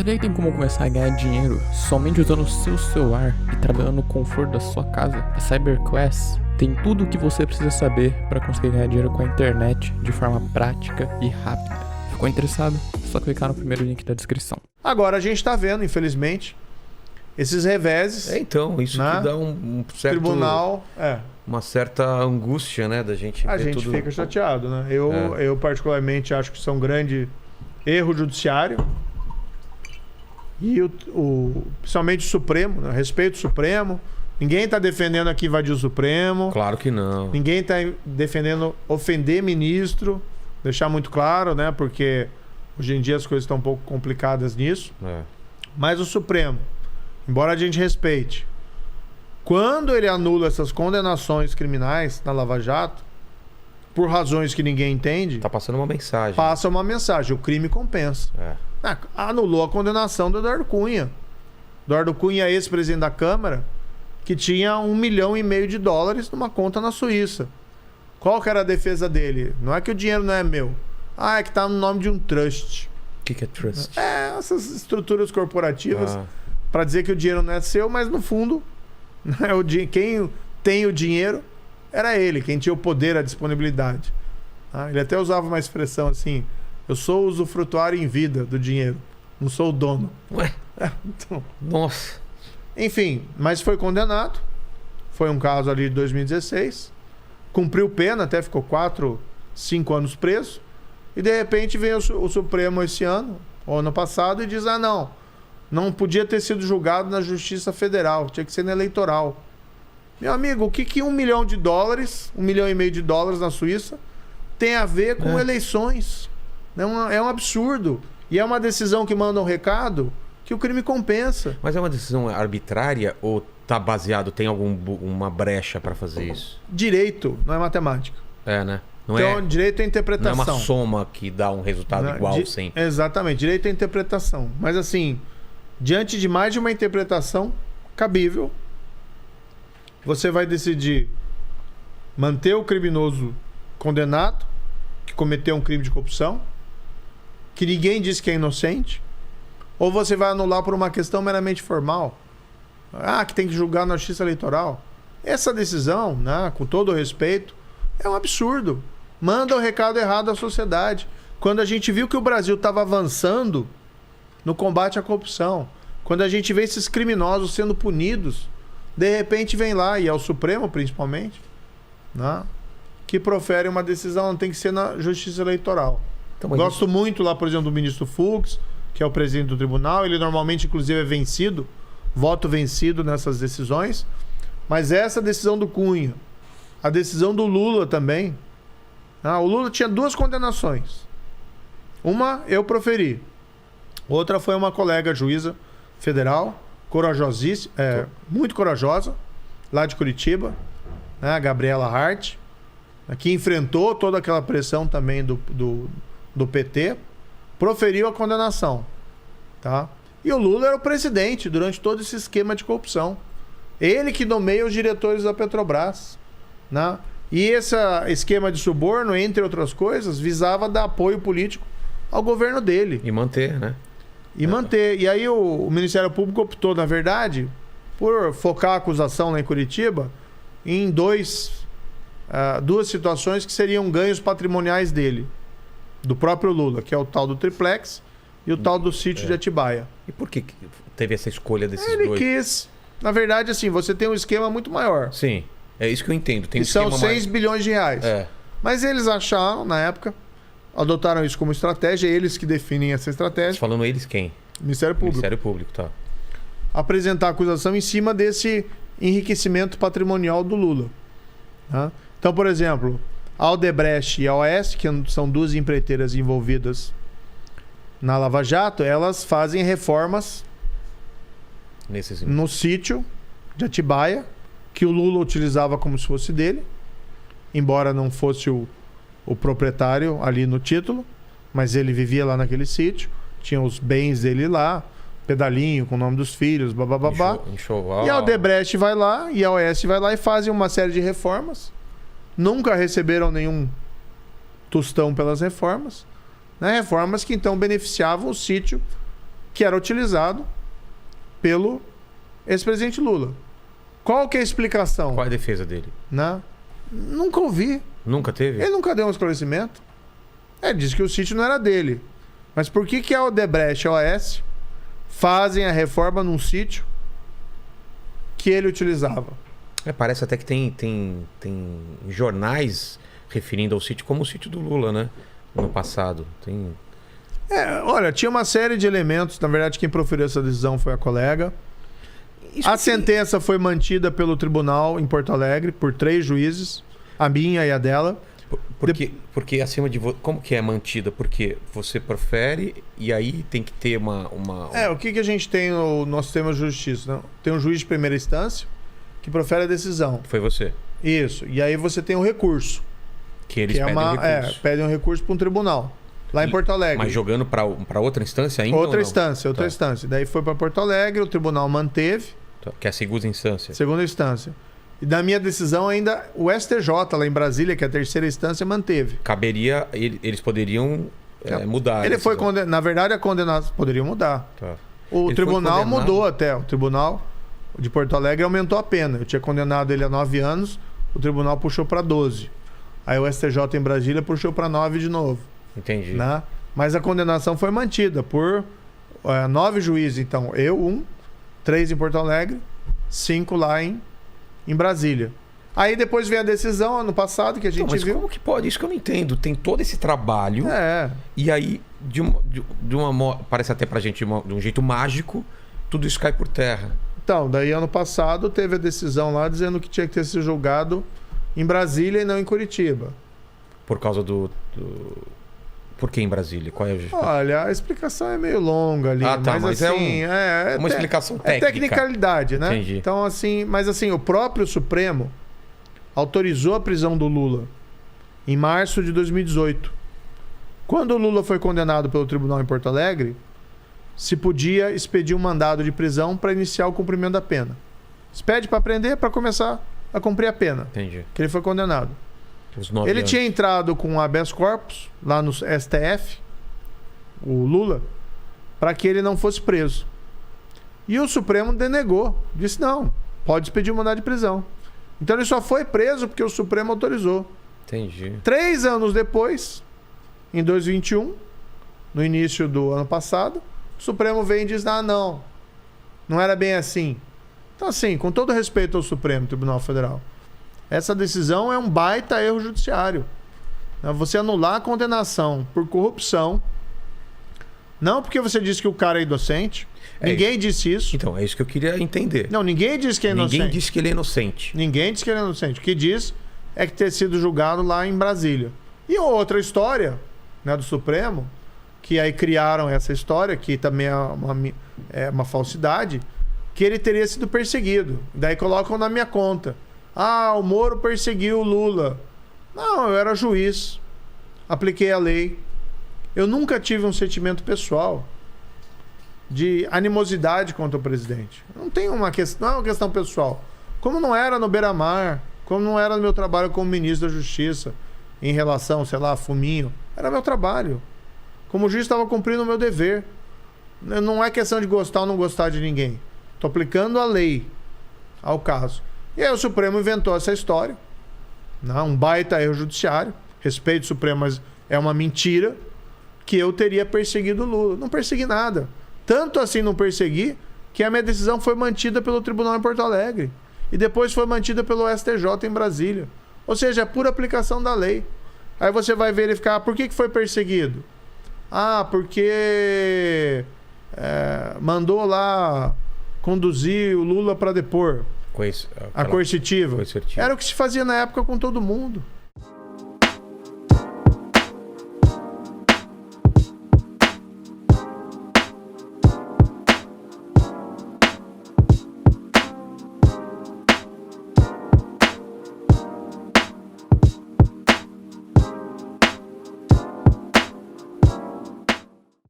Sabia que tem como começar a ganhar dinheiro somente usando o seu celular e trabalhando no conforto da sua casa? A CyberQuest tem tudo o que você precisa saber para conseguir ganhar dinheiro com a internet de forma prática e rápida. Ficou interessado? É só clicar no primeiro link da descrição. Agora a gente está vendo, infelizmente, esses reveses. Então, isso né? que dá um certo... Tribunal, uma certa angústia, né, da gente a ver gente tudo... fica chateado, né? Eu particularmente acho que isso é um grande erro judiciário. E principalmente o Supremo, né? Respeito o Supremo. Ninguém está defendendo aqui invadir o Supremo. Claro que não. Ninguém está defendendo ofender ministro. Deixar muito claro, né? Porque hoje em dia as coisas estão um pouco complicadas nisso. Mas o Supremo, embora a gente respeite, quando ele anula essas condenações criminais na Lava Jato, por razões que ninguém entende, Tá passando uma mensagem. passa uma mensagem: o crime compensa. Anulou a condenação do Eduardo Cunha. Eduardo Cunha, ex-presidente da Câmara, que tinha $1,5 milhão numa conta na Suíça. Qual que era a defesa dele? Não é que o dinheiro não é meu. É que tá no nome de um trust. O que é trust? Essas estruturas corporativas para dizer que o dinheiro não é seu, mas no fundo, quem tem o dinheiro era ele, quem tinha o poder, a disponibilidade. Ele até usava uma expressão assim: eu sou o usufrutuário em vida do dinheiro, não sou o dono. Ué? Então, Nossa. enfim, mas foi condenado. Foi um caso ali de 2016. Cumpriu pena, até ficou 4, 5 anos preso. E de repente vem o Supremo esse ano, ou ano passado, e diz: não podia ter sido julgado na Justiça Federal, tinha que ser na eleitoral. Meu amigo, o que $1 milhão, $1,5 milhão na Suíça tem a ver com eleições? É um absurdo. E é uma decisão que manda um recado que o crime compensa. Mas é uma decisão arbitrária ou tá baseado, tem alguma brecha para fazer isso? Direito, não é matemática. Né? Não Então, direito é interpretação. Não é uma soma que dá um resultado igual sempre. Exatamente, direito é interpretação. Mas assim, diante de mais de uma interpretação cabível, você vai decidir manter o criminoso condenado, que cometeu um crime de corrupção, que ninguém diz que é inocente, ou você vai anular por uma questão meramente formal. Que tem que julgar na Justiça Eleitoral. Essa decisão, né, com todo o respeito, é um absurdo. Manda o recado errado à sociedade. Quando a gente viu que o Brasil estava avançando no combate à corrupção, quando a gente vê esses criminosos sendo punidos, de repente vem lá, e é o Supremo principalmente, né, que profere uma decisão, não tem que ser na Justiça Eleitoral. Então, gosto muito lá, por exemplo, do ministro Fux, que é o presidente do tribunal. Ele normalmente, inclusive, é vencido, voto vencido nessas decisões. Mas essa decisão do Cunha, a decisão do Lula também. O Lula tinha 2 condenações. Uma eu proferi. Outra foi uma colega juíza federal, corajosíssima, muito corajosa, lá de Curitiba, né, a Gabriela Hart, que enfrentou toda aquela pressão também do PT, proferiu a condenação. E o Lula era o presidente durante todo esse esquema de corrupção. Ele que nomeia os diretores da Petrobras. Né? E esse esquema de suborno, entre outras coisas, visava dar apoio político ao governo dele. E manter, né? E aí o Ministério Público optou, na verdade, por focar a acusação lá em Curitiba em duas situações que seriam ganhos patrimoniais dele, do próprio Lula, que é o tal do triplex e o tal do sítio de Atibaia. E por que teve essa escolha desses dois? Ele quis. Na verdade, assim, você tem um esquema muito maior. Sim, é isso que eu entendo. Tem são 6 bilhões de reais. Mas eles acharam, na época, adotaram isso como estratégia, eles que definem essa estratégia. Você falando eles quem? Ministério Público. Ministério Público, tá. Apresentar a acusação em cima desse enriquecimento patrimonial do Lula. Então, por exemplo, a Aldebrecht e a OAS, que são 2 empreiteiras envolvidas na Lava Jato, elas fazem reformas no sítio de Atibaia, que o Lula utilizava como se fosse dele, embora não fosse o proprietário ali no título, mas ele vivia lá naquele sítio, tinha os bens dele lá, pedalinho com o nome dos filhos, bababá. E a Aldebrecht vai lá, e a OAS vai lá e fazem uma série de reformas. Nunca receberam nenhum tostão pelas reformas, né? Reformas que então beneficiavam o sítio que era utilizado pelo ex-presidente Lula. Qual que é a explicação? Qual é a defesa dele? Né? Nunca ouvi. Nunca teve? Ele nunca deu um esclarecimento. Ele disse que o sítio não era dele. Mas por que a Odebrecht e a OAS fazem a reforma num sítio que ele utilizava? Parece até que tem jornais referindo ao sítio como o sítio do Lula, né? No passado. Olha, tinha uma série de elementos. Na verdade, quem proferiu essa decisão foi a colega. A sentença foi mantida pelo tribunal em Porto Alegre por 3 juízes, a minha e a dela. Porque acima de... Como que é mantida? Porque você profere e aí tem que ter uma... O que a gente tem no nosso sistema de justiça? Né? Tem um juiz de primeira instância que profere a decisão. Foi você. Isso. E aí você tem o recurso. Que eles pedem um recurso. Pedem um recurso para um tribunal. Lá em Porto Alegre. Mas jogando para outra instância ainda? Outra instância. Daí foi para Porto Alegre, o tribunal manteve. Que é a segunda instância. Segunda instância. E da minha decisão ainda, o STJ lá em Brasília, que é a terceira instância, manteve. Caberia, eles poderiam mudar. Ele foi condenado. Na verdade, a condenação poderiam mudar. Tá. O tribunal mudou até. O tribunal de Porto Alegre aumentou a pena. Eu tinha condenado ele a 9 anos, o tribunal puxou para 12. Aí o STJ em Brasília puxou para 9 de novo. Entendi. Né? Mas a condenação foi mantida por 9 juízes. Então, eu, 3 em Porto Alegre, 5 lá em Brasília. Aí depois vem a decisão, ano passado, que a gente viu. Como que pode? Isso que eu não entendo. Tem todo esse trabalho. E aí, parece até pra gente de um jeito mágico, tudo isso cai por terra. Então, daí ano passado teve a decisão lá dizendo que tinha que ter sido julgado em Brasília e não em Curitiba. Por causa Por que em Brasília? Qual é Olha, a explicação é meio longa ali. Mas assim, uma explicação técnica. É tecnicalidade, né? Entendi. Então, assim, mas assim, o próprio Supremo autorizou a prisão do Lula em março de 2018. Quando o Lula foi condenado pelo tribunal em Porto Alegre, se podia expedir um mandado de prisão para iniciar o cumprimento da pena. Expede para prender para começar a cumprir a pena. Entendi. Que ele foi condenado. Ele tinha entrado com o habeas corpus lá no STF, o Lula, para que ele não fosse preso. E o Supremo denegou. Disse, não, pode expedir um mandado de prisão. Então ele só foi preso porque o Supremo autorizou. Entendi. 3 anos depois, em 2021, no início do ano passado, o Supremo vem e diz, não era bem assim. Então assim, com todo respeito ao Supremo Tribunal Federal, essa decisão é um baita erro judiciário. Você anular a condenação por corrupção, não porque você disse que o cara é inocente. Ninguém disse isso. Então, é isso que eu queria entender. Não, ninguém disse que é inocente. Ninguém disse que ele é inocente. Ninguém disse que ele é inocente. O que diz é que ter sido julgado lá em Brasília. E outra história, né, do Supremo, que aí criaram essa história, que também é uma falsidade, que ele teria sido perseguido. Daí colocam na minha conta. O Moro perseguiu o Lula. Não, eu era juiz. Apliquei a lei. Eu nunca tive um sentimento pessoal de animosidade contra o presidente. Não é uma questão pessoal. Como não era no Beira-Mar, como não era no meu trabalho como ministro da Justiça, em relação, sei lá, a fuminho. Era meu trabalho. Como juiz, estava cumprindo o meu dever. Não é questão de gostar ou não gostar de ninguém. Estou aplicando a lei ao caso. E aí o Supremo inventou essa história. Um baita erro judiciário. Respeito ao Supremo, mas é uma mentira que eu teria perseguido o Lula. Não persegui nada. Tanto assim não persegui que a minha decisão foi mantida pelo tribunal em Porto Alegre. E depois foi mantida pelo STJ em Brasília. Ou seja, é pura aplicação da lei. Aí você vai verificar por que foi perseguido. Porque mandou lá conduzir o Lula para depor. A coercitiva. Era o que se fazia na época com todo mundo.